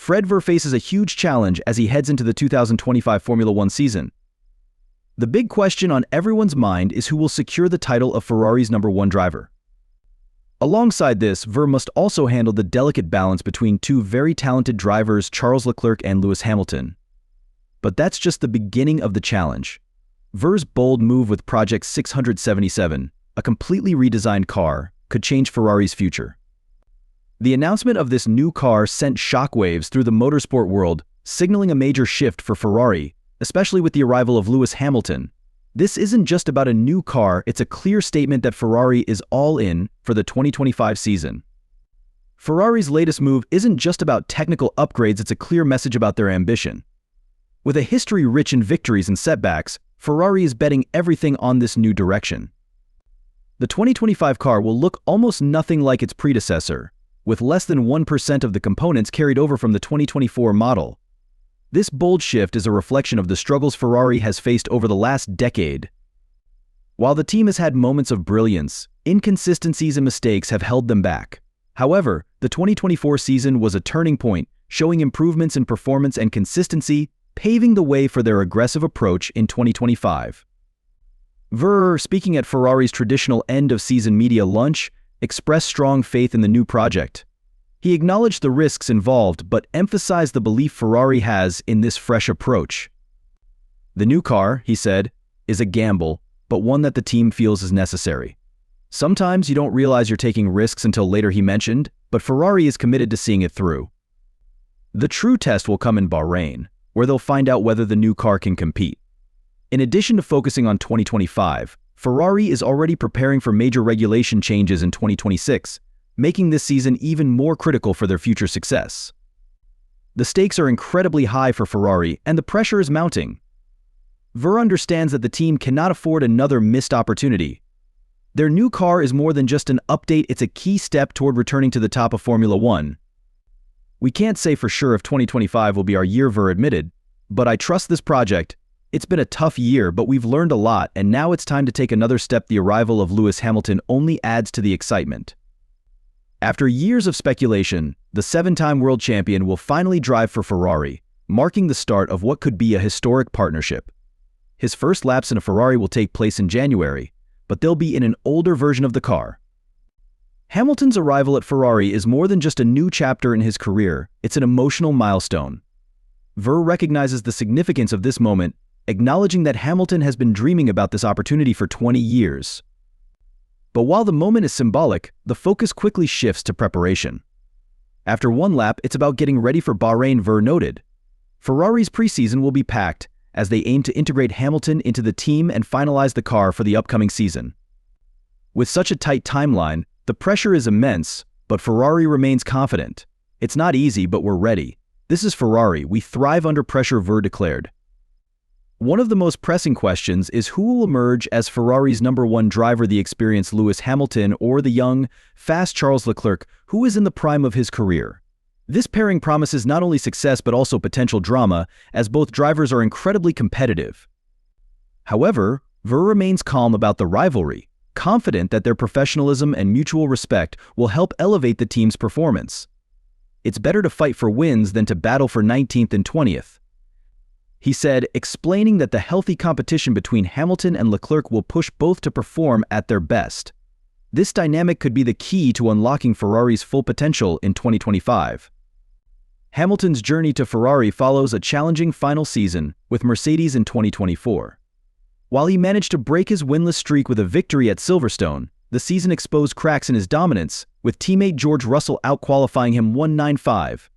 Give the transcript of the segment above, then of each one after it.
Ver faces a huge challenge as he heads into the 2025 Formula One season. The big question on everyone's mind is who will secure the title of Ferrari's #1 driver. Alongside this, Ver must also handle the delicate balance between two very talented drivers, Charles Leclerc and Lewis Hamilton. But that's just the beginning of the challenge. Ver's bold move with Project 677, a completely redesigned car, could change Ferrari's future. The announcement of this new car sent shockwaves through the motorsport world, signaling a major shift for Ferrari, especially with the arrival of Lewis Hamilton. This isn't just about a new car, it's a clear statement that Ferrari is all in for the 2025 season. Ferrari's latest move isn't just about technical upgrades, it's a clear message about their ambition. With a history rich in victories and setbacks, Ferrari is betting everything on this new direction. The 2025 car will look almost nothing like its predecessor, with less than 1% of the components carried over from the 2024 model. This bold shift is a reflection of the struggles Ferrari has faced over the last decade. While the team has had moments of brilliance, inconsistencies and mistakes have held them back. However, the 2024 season was a turning point, showing improvements in performance and consistency, paving the way for their aggressive approach in 2025. Ver, speaking at Ferrari's traditional end-of-season media lunch, expressed strong faith in the new project. He acknowledged the risks involved but emphasized the belief Ferrari has in this fresh approach. The new car, he said, is a gamble, but one that the team feels is necessary. Sometimes you don't realize you're taking risks until later, he mentioned, but Ferrari is committed to seeing it through. The true test will come in Bahrain, where they'll find out whether the new car can compete. In addition to focusing on 2025, Ferrari is already preparing for major regulation changes in 2026, making this season even more critical for their future success. The stakes are incredibly high for Ferrari, and the pressure is mounting. Ver understands that the team cannot afford another missed opportunity. Their new car is more than just an update, it's a key step toward returning to the top of Formula One. We can't say for sure if 2025 will be our year, Ver admitted, but I trust this project. It's been a tough year, but we've learned a lot, and now it's time to take another step. The arrival of Lewis Hamilton only adds to the excitement. After years of speculation, the 7-time world champion will finally drive for Ferrari, marking the start of what could be a historic partnership. His first laps in a Ferrari will take place in January, but they'll be in an older version of the car. Hamilton's arrival at Ferrari is more than just a new chapter in his career, it's an emotional milestone. Ver recognizes the significance of this moment, acknowledging that Hamilton has been dreaming about this opportunity for 20 years. But while the moment is symbolic, the focus quickly shifts to preparation. After one lap, it's about getting ready for Bahrain, Ver noted. Ferrari's preseason will be packed as they aim to integrate Hamilton into the team and finalize the car for the upcoming season. With such a tight timeline, the pressure is immense, but Ferrari remains confident. It's not easy, but we're ready. This is Ferrari, we thrive under pressure, Ver declared. One of the most pressing questions is who will emerge as Ferrari's #1 driver, the experienced Lewis Hamilton or the young, fast Charles Leclerc, who is in the prime of his career. This pairing promises not only success but also potential drama, as both drivers are incredibly competitive. However, Ver remains calm about the rivalry, confident that their professionalism and mutual respect will help elevate the team's performance. It's better to fight for wins than to battle for 19th and 20th. He said, explaining that the healthy competition between Hamilton and Leclerc will push both to perform at their best. This dynamic could be the key to unlocking Ferrari's full potential in 2025. Hamilton's journey to Ferrari follows a challenging final season with Mercedes in 2024. While he managed to break his winless streak with a victory at Silverstone, the season exposed cracks in his dominance, with teammate George Russell out-qualifying him 195.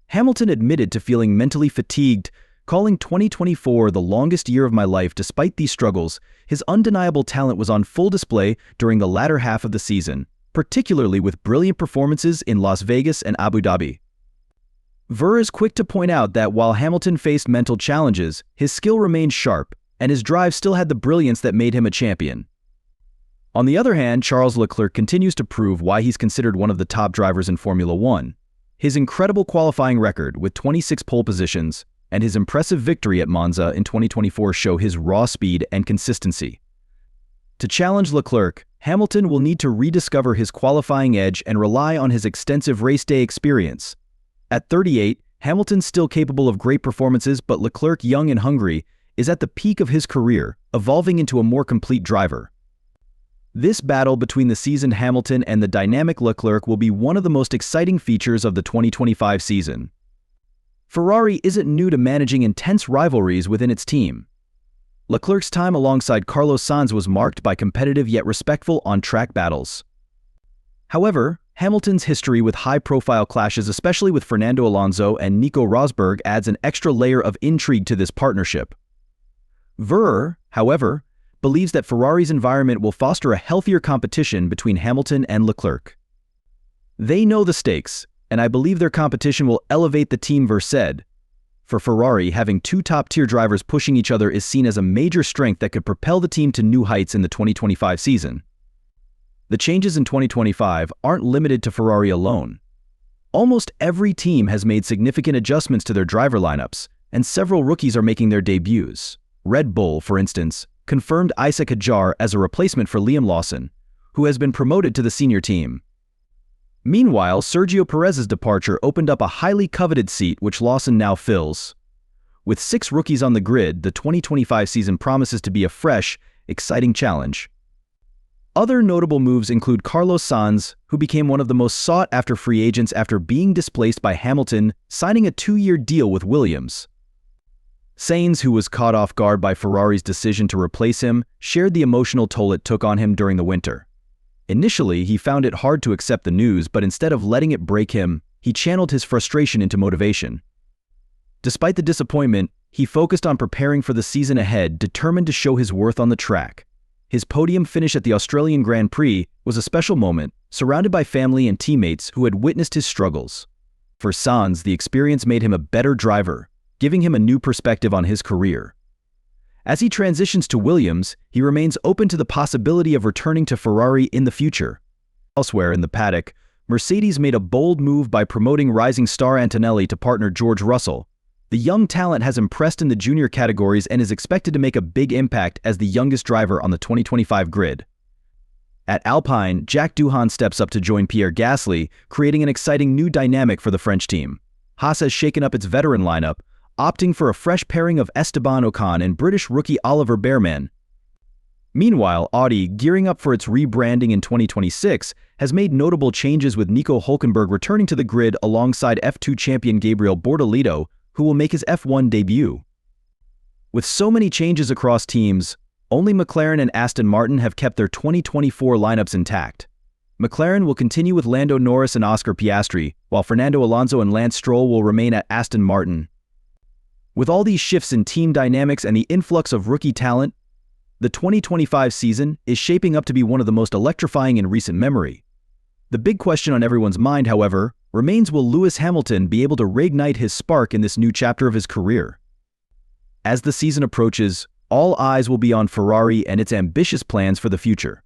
Hamilton admitted to feeling mentally fatigued, calling 2024 the longest year of my life. Despite these struggles, his undeniable talent was on full display during the latter half of the season, particularly with brilliant performances in Las Vegas and Abu Dhabi. Ver is quick to point out that while Hamilton faced mental challenges, his skill remained sharp, and his drive still had the brilliance that made him a champion. On the other hand, Charles Leclerc continues to prove why he's considered one of the top drivers in Formula One. His incredible qualifying record with 26 pole positions and his impressive victory at Monza in 2024 show his raw speed and consistency. To challenge Leclerc, Hamilton will need to rediscover his qualifying edge and rely on his extensive race day experience. At 38, Hamilton's still capable of great performances, but Leclerc, young and hungry, is at the peak of his career, evolving into a more complete driver. This battle between the seasoned Hamilton and the dynamic Leclerc will be one of the most exciting features of the 2025 season. Ferrari isn't new to managing intense rivalries within its team. Leclerc's time alongside Carlos Sainz was marked by competitive yet respectful on-track battles. However, Hamilton's history with high-profile clashes, especially with Fernando Alonso and Nico Rosberg, adds an extra layer of intrigue to this partnership. Verr, however, believes that Ferrari's environment will foster a healthier competition between Hamilton and Leclerc. They know the stakes, and I believe their competition will elevate the team, Verr said. For Ferrari, having two top-tier drivers pushing each other is seen as a major strength that could propel the team to new heights in the 2025 season. The changes in 2025 aren't limited to Ferrari alone. Almost every team has made significant adjustments to their driver lineups, and several rookies are making their debuts. Red Bull, for instance, confirmed Isaac Hadjar as a replacement for Liam Lawson, who has been promoted to the senior team. Meanwhile, Sergio Perez's departure opened up a highly coveted seat which Lawson now fills. With 6 rookies on the grid, the 2025 season promises to be a fresh, exciting challenge. Other notable moves include Carlos Sainz, who became one of the most sought-after free agents after being displaced by Hamilton, signing a 2-year deal with Williams. Sainz, who was caught off guard by Ferrari's decision to replace him, shared the emotional toll it took on him during the winter. Initially, he found it hard to accept the news, but instead of letting it break him, he channeled his frustration into motivation. Despite the disappointment, he focused on preparing for the season ahead, determined to show his worth on the track. His podium finish at the Australian Grand Prix was a special moment, surrounded by family and teammates who had witnessed his struggles. For Sainz, the experience made him a better driver, giving him a new perspective on his career. As he transitions to Williams, he remains open to the possibility of returning to Ferrari in the future. Elsewhere in the paddock, Mercedes made a bold move by promoting rising star Antonelli to partner George Russell. The young talent has impressed in the junior categories and is expected to make a big impact as the youngest driver on the 2025 grid. At Alpine, Jack Doohan steps up to join Pierre Gasly, creating an exciting new dynamic for the French team. Haas has shaken up its veteran lineup, opting for a fresh pairing of Esteban Ocon and British rookie Oliver Bearman. Meanwhile, Audi, gearing up for its rebranding in 2026, has made notable changes with Nico Hülkenberg returning to the grid alongside F2 champion Gabriel Bortolito, who will make his F1 debut. With so many changes across teams, only McLaren and Aston Martin have kept their 2024 lineups intact. McLaren will continue with Lando Norris and Oscar Piastri, while Fernando Alonso and Lance Stroll will remain at Aston Martin. With all these shifts in team dynamics and the influx of rookie talent, the 2025 season is shaping up to be one of the most electrifying in recent memory. The big question on everyone's mind, however, remains: will Lewis Hamilton be able to reignite his spark in this new chapter of his career? As the season approaches, all eyes will be on Ferrari and its ambitious plans for the future.